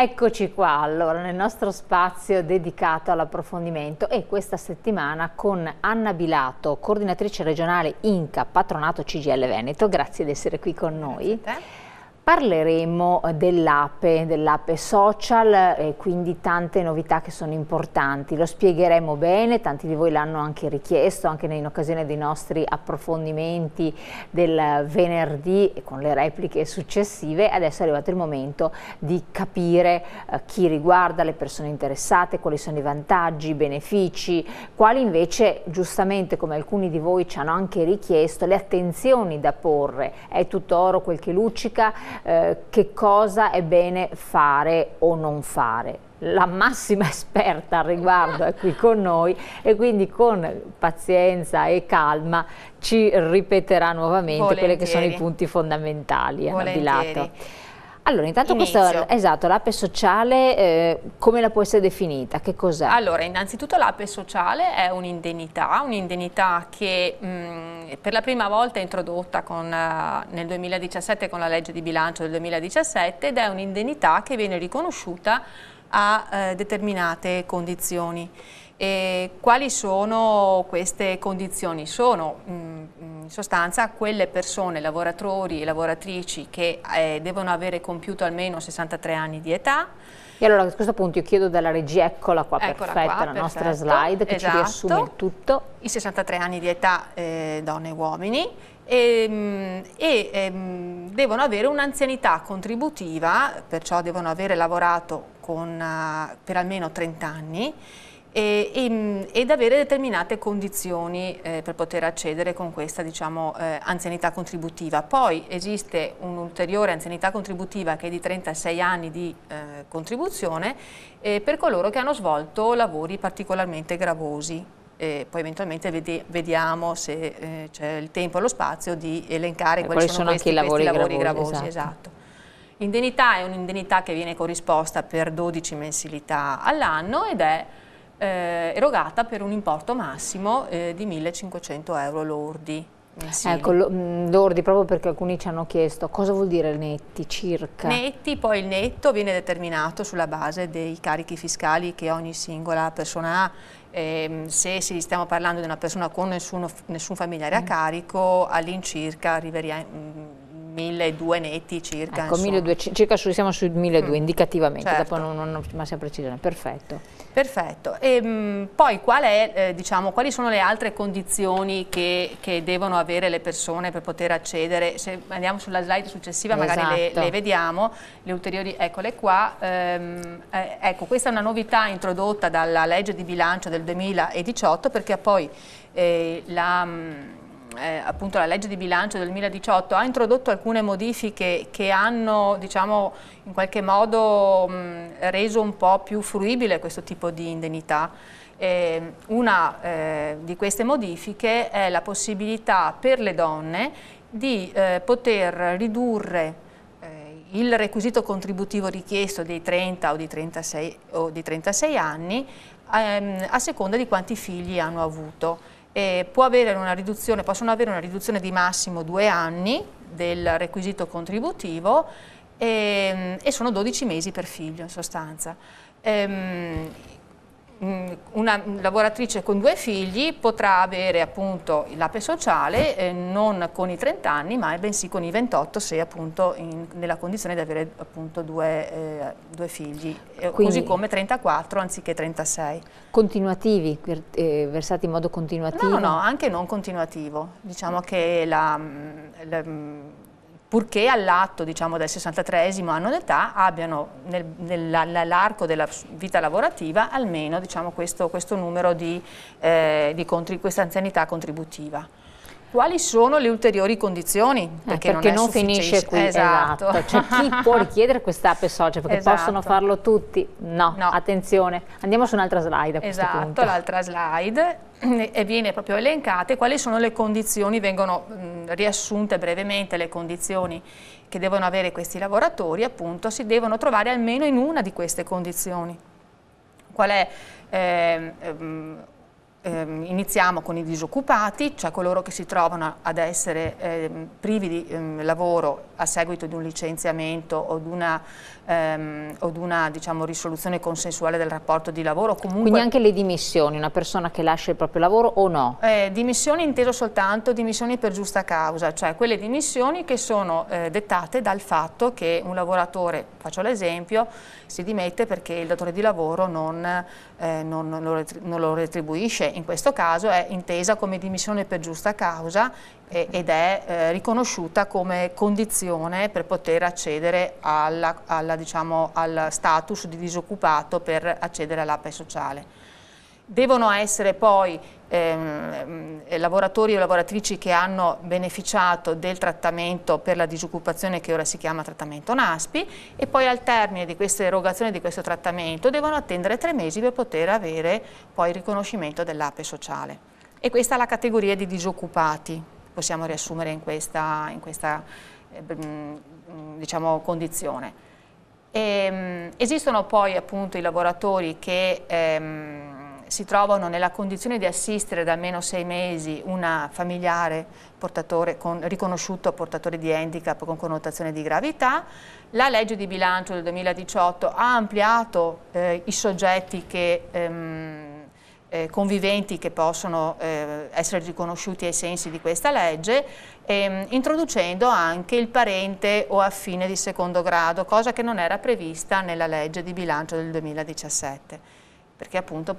Eccoci qua, allora, nel nostro spazio dedicato all'approfondimento e questa settimana con Anna Bilato, coordinatrice regionale INCA, patronato CGIL Veneto. Grazie di essere qui con noi. Grazie a te. Parleremo dell'app social e quindi tante novità che sono importanti, lo spiegheremo bene, tanti di voi l'hanno anche richiesto anche in occasione dei nostri approfondimenti del venerdì con le repliche successive. Adesso è arrivato il momento di capire chi riguarda, le persone interessate, quali sono i vantaggi, i benefici, quali invece giustamente come alcuni di voi ci hanno anche richiesto, le attenzioni da porre. È tutto oro quel che luccica? Che cosa è bene fare o non fare. La massima esperta al riguardo è qui con noi e quindi con pazienza e calma ci ripeterà nuovamente quelli che sono i punti fondamentali. Anna Bilato. Allora, intanto questa, esatto, l'app sociale, come la può essere definita? Che cos'è? Allora, innanzitutto l'app sociale è un'indennità che per la prima volta è introdotta nel 2017 con la legge di bilancio del 2017 ed è un'indennità che viene riconosciuta a determinate condizioni. E quali sono queste condizioni? Sono in sostanza quelle persone, lavoratori e lavoratrici che devono avere compiuto almeno 63 anni di età. E allora a questo punto io chiedo dalla regia, eccola qua, perfetta, la nostra slide che ci riassume il tutto. I 63 anni di età, donne e uomini, devono avere un'anzianità contributiva, perciò devono avere lavorato per almeno 30 anni, ed avere determinate condizioni per poter accedere con questa, diciamo, anzianità contributiva. Poi esiste un'ulteriore anzianità contributiva che è di 36 anni di contribuzione per coloro che hanno svolto lavori particolarmente gravosi. Poi eventualmente vediamo se c'è il tempo e lo spazio di elencare quali sono questi lavori gravosi. Esatto. L'indennità è un'indennità che viene corrisposta per 12 mensilità all'anno ed è erogata per un importo massimo di 1.500 euro lordi mensili. Ecco, lordi, proprio perché alcuni ci hanno chiesto cosa vuol dire netti circa? Netti, poi il netto viene determinato sulla base dei carichi fiscali che ogni singola persona ha. Se stiamo parlando di una persona con nessun familiare a carico, all'incirca arriverà 1.200 netti circa. Ecco, 1.200, circa siamo sui 1.200 indicativamente, certo. Dopo non massima precisione, perfetto. Perfetto. Poi quali sono le altre condizioni che devono avere le persone per poter accedere? Se andiamo sulla slide successiva magari le vediamo, le ulteriori, eccole qua. Ecco, questa è una novità introdotta dalla legge di bilancio del 2018 perché poi appunto la legge di bilancio del 2018 ha introdotto alcune modifiche che hanno, diciamo, in qualche modo reso un po' più fruibile questo tipo di indennità. Una di queste modifiche è la possibilità per le donne di poter ridurre il requisito contributivo richiesto dei 30 o di 36 anni a seconda di quanti figli hanno avuto. Possono avere una riduzione di massimo 2 anni del requisito contributivo e sono 12 mesi per figlio in sostanza. Una lavoratrice con 2 figli potrà avere appunto l'APE sociale non con i 30 anni ma bensì con i 28 se appunto nella condizione di avere appunto due figli. Quindi, così come 34 anziché 36. Continuativi, versati in modo continuativo? No, anche non continuativo. Diciamo che purché all'atto, diciamo, del 63esimo anno d'età abbiano nell'arco della vita lavorativa almeno, diciamo, questo numero di questa anzianità contributiva. Quali sono le ulteriori condizioni? Perché non finisce qui, esatto. Cioè, chi può richiedere quest'app social? Perché possono farlo tutti? No, attenzione. Andiamo su un'altra slide a questo punto. Esatto, l'altra slide e viene proprio elencate quali sono le condizioni, vengono riassunte brevemente le condizioni che devono avere questi lavoratori, appunto si devono trovare almeno in una di queste condizioni. Qual è? iniziamo con i disoccupati, cioè coloro che si trovano ad essere privi di lavoro a seguito di un licenziamento o di una diciamo, risoluzione consensuale del rapporto di lavoro. Comunque, quindi anche le dimissioni, una persona che lascia il proprio lavoro o no? Dimissioni inteso soltanto dimissioni per giusta causa, cioè quelle dimissioni che sono dettate dal fatto che un lavoratore, faccio l'esempio, si dimette perché il datore di lavoro non lo retribuisce. In questo caso è intesa come dimissione per giusta causa ed è riconosciuta come condizione per poter accedere diciamo, al status di disoccupato per accedere all'APE sociale. Devono essere poi lavoratori o lavoratrici che hanno beneficiato del trattamento per la disoccupazione che ora si chiama trattamento NASPI, e poi al termine di questa erogazione di questo trattamento devono attendere 3 mesi per poter avere poi il riconoscimento dell'APE sociale. E questa è la categoria di disoccupati, possiamo riassumere in questa diciamo, condizione. Esistono poi appunto i lavoratori che si trovano nella condizione di assistere da almeno 6 mesi una familiare riconosciuto portatore di handicap con connotazione di gravità. La legge di bilancio del 2018 ha ampliato i soggetti conviventi che possono essere riconosciuti ai sensi di questa legge, introducendo anche il parente o affine di secondo grado, cosa che non era prevista nella legge di bilancio del 2017. Perché appunto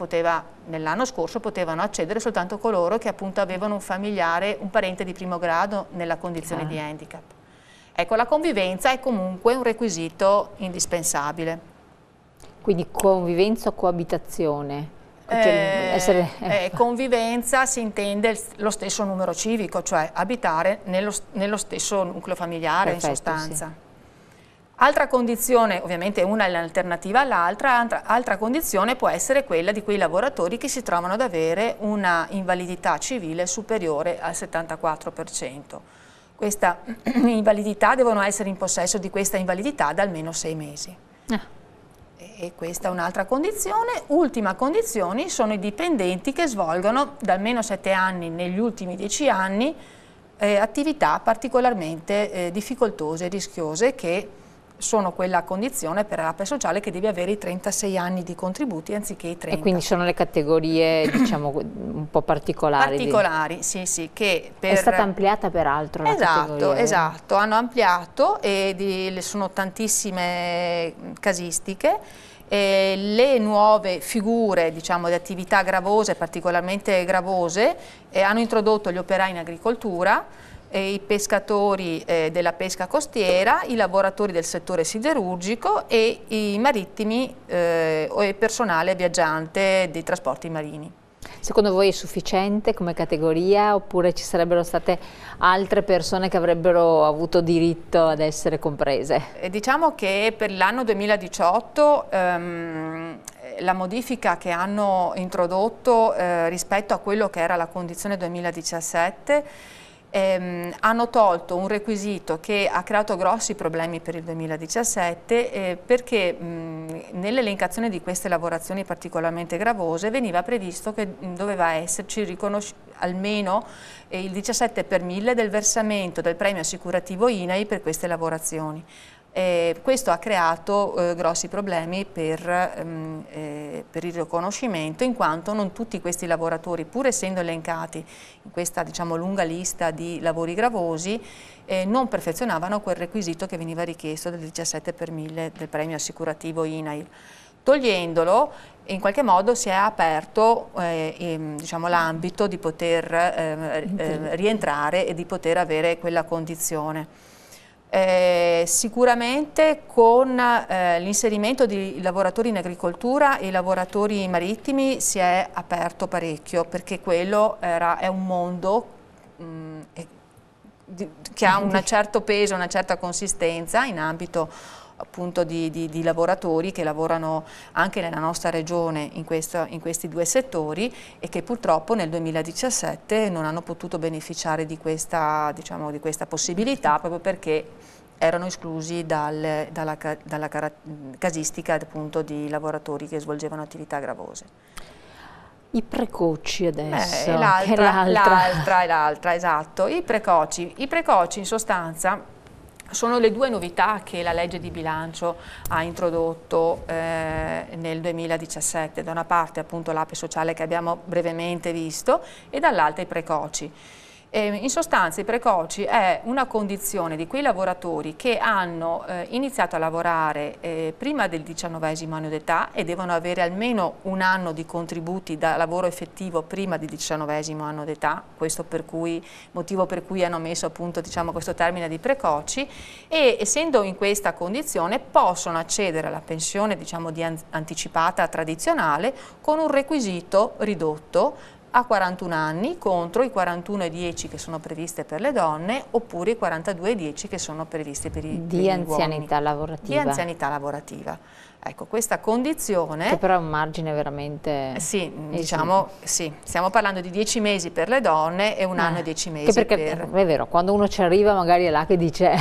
nell'anno scorso potevano accedere soltanto coloro che appunto avevano un familiare, un parente di primo grado nella condizione di handicap. Ecco, la convivenza è comunque un requisito indispensabile. Quindi convivenza o coabitazione? Convivenza si intende lo stesso numero civico, cioè abitare nello stesso nucleo familiare. Perfetto, in sostanza. Sì. Altra condizione, ovviamente una è l'alternativa all'altra, altra condizione può essere quella di quei lavoratori che si trovano ad avere una invalidità civile superiore al 74%. Questa invalidità, devono essere in possesso di questa invalidità da almeno 6 mesi. E questa è un'altra condizione. Ultima condizione sono i dipendenti che svolgono da almeno 7 anni negli ultimi 10 anni attività particolarmente difficoltose e rischiose, che sono quella condizione per l'APE sociale che deve avere i 36 anni di contributi anziché i 30. E quindi sono le categorie diciamo un po' particolari. Particolari, sì, sì. Che è stata ampliata peraltro la categoria. Esatto, hanno ampliato e sono tantissime casistiche. Le nuove figure diciamo, di attività gravose, particolarmente gravose, hanno introdotto gli operai in agricoltura, i pescatori della pesca costiera, i lavoratori del settore siderurgico e i marittimi o il personale viaggiante dei trasporti marini. Secondo voi è sufficiente come categoria oppure ci sarebbero state altre persone che avrebbero avuto diritto ad essere comprese? Diciamo che per l'anno 2018 la modifica che hanno introdotto rispetto a quello che era la condizione 2017 hanno tolto un requisito che ha creato grossi problemi per il 2017 perché nell'elencazione di queste lavorazioni particolarmente gravose veniva previsto che doveva esserci almeno il 17 per 1000 del versamento del premio assicurativo INAIL per queste lavorazioni. Questo ha creato grossi problemi per il riconoscimento, in quanto non tutti questi lavoratori, pur essendo elencati in questa diciamo, lunga lista di lavori gravosi, non perfezionavano quel requisito che veniva richiesto del 17 per 1000 del premio assicurativo INAIL. Togliendolo, in qualche modo si è aperto diciamo, l'ambito di poter rientrare e di poter avere quella condizione. Sicuramente con l'inserimento di lavoratori in agricoltura e lavoratori marittimi si è aperto parecchio, perché quello è un mondo che ha un certo peso, una certa consistenza in ambito appunto di lavoratori che lavorano anche nella nostra regione in questi 2 settori e che purtroppo nel 2017 non hanno potuto beneficiare di questa, diciamo, di questa possibilità proprio perché erano esclusi dalla casistica appunto di lavoratori che svolgevano attività gravose. I precoci adesso, l'altra, esatto. I precoci in sostanza sono le due novità che la legge di bilancio ha introdotto nel 2017, da una parte appunto l'APE sociale che abbiamo brevemente visto e dall'altra i precoci. In sostanza i precoci è una condizione di quei lavoratori che hanno iniziato a lavorare prima del 19° anno d'età e devono avere almeno un anno di contributi da lavoro effettivo prima del 19° anno d'età, questo motivo per cui hanno messo appunto questo termine di precoci, e essendo in questa condizione possono accedere alla pensione di anticipata tradizionale con un requisito ridotto a 41 anni contro i 41,10 che sono previste per le donne oppure i 42,10 che sono previsti per i di anzianità uomini. lavorativa. Di anzianità lavorativa. Ecco, questa condizione... Che però è un margine veramente... Sì, sì, stiamo parlando di 10 mesi per le donne e un anno e 10 mesi perché per... È vero, quando uno ci arriva magari è là che dice...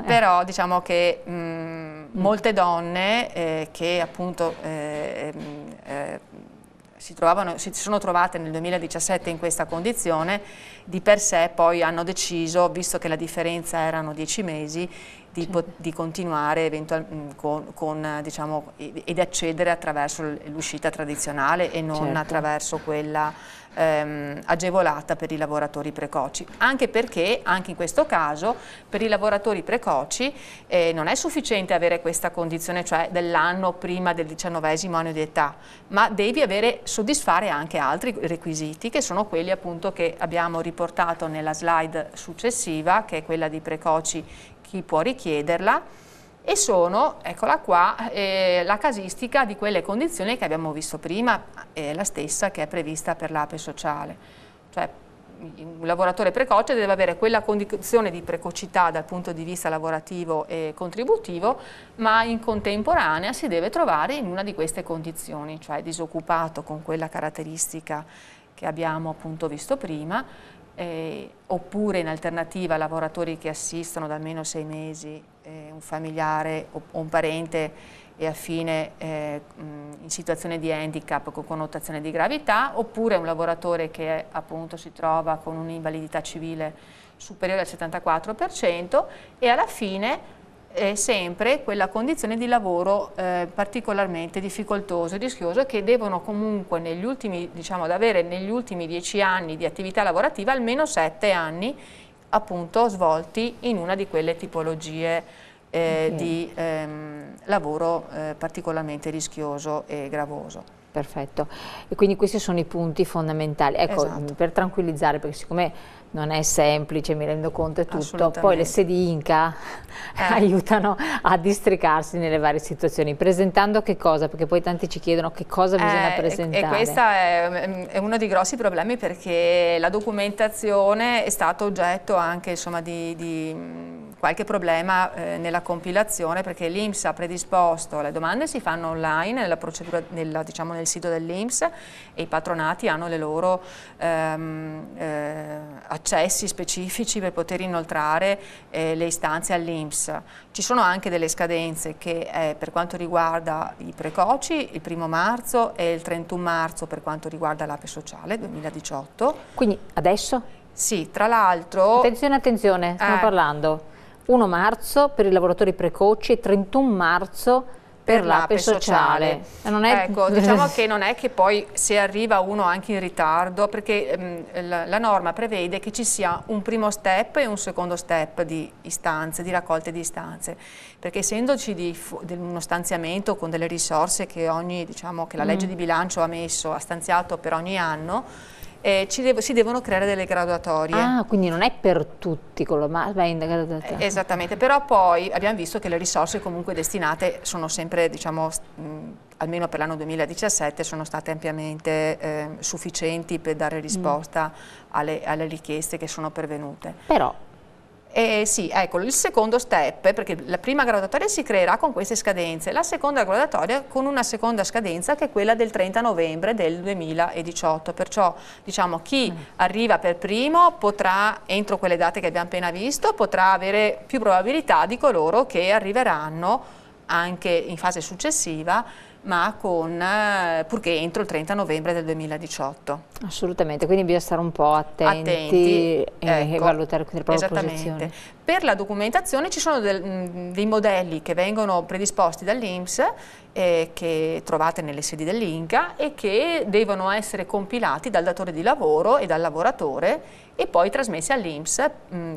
Però diciamo che molte donne che appunto... si sono trovate nel 2017 in questa condizione, di per sé poi hanno deciso, visto che la differenza erano 10 mesi, di continuare ed accedere attraverso l'uscita tradizionale e non attraverso quella agevolata per i lavoratori precoci, anche perché anche in questo caso per i lavoratori precoci non è sufficiente avere questa condizione, cioè dell'anno prima del 19° anno di età, ma devi soddisfare anche altri requisiti che sono quelli appunto che abbiamo riportato nella slide successiva, che è quella di precoci, chi può richiederla, e sono, eccola qua, la casistica di quelle condizioni che abbiamo visto prima, la stessa che è prevista per l'APE sociale. Cioè un lavoratore precoce deve avere quella condizione di precocità dal punto di vista lavorativo e contributivo, ma in contemporanea si deve trovare in una di queste condizioni, cioè disoccupato con quella caratteristica che abbiamo appunto visto prima, oppure in alternativa lavoratori che assistono da almeno 6 mesi un familiare o un parente e affine in situazione di handicap con connotazione di gravità, oppure un lavoratore che appunto si trova con un'invalidità civile superiore al 74% e alla fine sempre quella condizione di lavoro particolarmente difficoltoso e rischioso che devono comunque ad avere negli ultimi 10 anni di attività lavorativa almeno 7 anni appunto svolti in una di quelle tipologie di lavoro particolarmente rischioso e gravoso. Perfetto, e quindi questi sono i punti fondamentali. Ecco, esatto. Per tranquillizzare, perché siccome non è semplice, mi rendo conto, è tutto, poi le sedi INCA aiutano a districarsi nelle varie situazioni. Presentando che cosa? Perché poi tanti ci chiedono che cosa bisogna presentare. E questo è uno dei grossi problemi, perché la documentazione è stato oggetto anche insomma, di qualche problema nella compilazione, perché l'INPS ha predisposto, le domande si fanno online nella procedura, nel sito dell'INPS, e i patronati hanno le loro accessi specifici per poter inoltrare le istanze all'INPS. Ci sono anche delle scadenze che per quanto riguarda i precoci il 1° marzo e il 31 marzo per quanto riguarda l'APE sociale 2018. Quindi adesso? Sì, tra l'altro... Attenzione, stiamo parlando 1 marzo per i lavoratori precoci e 31 marzo per l'APE sociale. Ecco, diciamo che non è che poi se arriva uno anche in ritardo, perché la norma prevede che ci sia un primo step e un secondo step di istanze, di raccolte di istanze, perché essendoci uno stanziamento con delle risorse che che la legge di bilancio ha stanziato per ogni anno, si devono creare delle graduatorie. Ah, quindi non è per tutti esattamente, però poi abbiamo visto che le risorse comunque destinate sono sempre, almeno per l'anno 2017, sono state ampiamente sufficienti per dare risposta alle richieste che sono pervenute. Però sì, ecco, il secondo step, perché la prima graduatoria si creerà con queste scadenze, la seconda graduatoria con una seconda scadenza che è quella del 30 novembre del 2018, perciò chi arriva per primo potrà, entro quelle date che abbiamo appena visto, potrà avere più probabilità di coloro che arriveranno anche in fase successiva, ma purché entro il 30 novembre del 2018. Assolutamente, quindi bisogna stare un po' attenti e ecco, valutare le proprie posizioni. Per la documentazione ci sono dei modelli che vengono predisposti dall'INPS, che trovate nelle sedi dell'INCA, e che devono essere compilati dal datore di lavoro e dal lavoratore e poi trasmessi all'INPS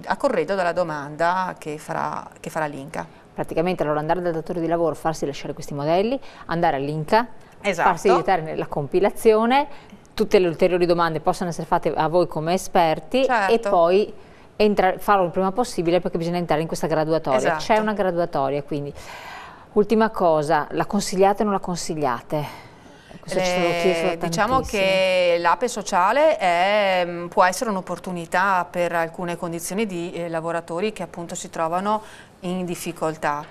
a corredo della domanda che farà l'INCA. Praticamente allora andare dal datore di lavoro, farsi lasciare questi modelli, andare all'INCA, esatto, farsi aiutare nella compilazione, tutte le ulteriori domande possono essere fatte a voi come esperti, certo, e poi farlo il prima possibile, perché bisogna entrare in questa graduatoria. Esatto. C'è una graduatoria, quindi ultima cosa, la consigliate o non la consigliate? Diciamo che l'APE sociale può essere un'opportunità per alcune condizioni di lavoratori che appunto si trovano in difficoltà.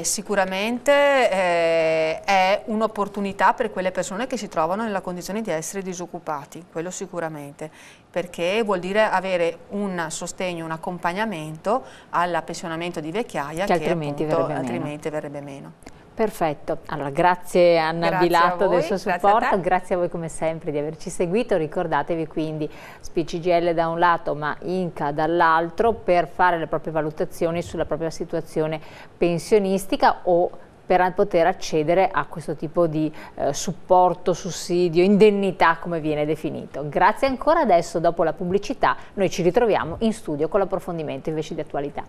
Sicuramente è un'opportunità per quelle persone che si trovano nella condizione di essere disoccupati, quello sicuramente, perché vuol dire avere un sostegno, un accompagnamento al pensionamento di vecchiaia che altrimenti verrebbe meno. Perfetto, allora grazie Anna Bilato del suo supporto, grazie a voi come sempre di averci seguito. Ricordatevi quindi SPI-CGIL da un lato ma INCA dall'altro per fare le proprie valutazioni sulla propria situazione pensionistica o per poter accedere a questo tipo di supporto, sussidio, indennità come viene definito. Grazie ancora, adesso dopo la pubblicità noi ci ritroviamo in studio con l'approfondimento invece di attualità.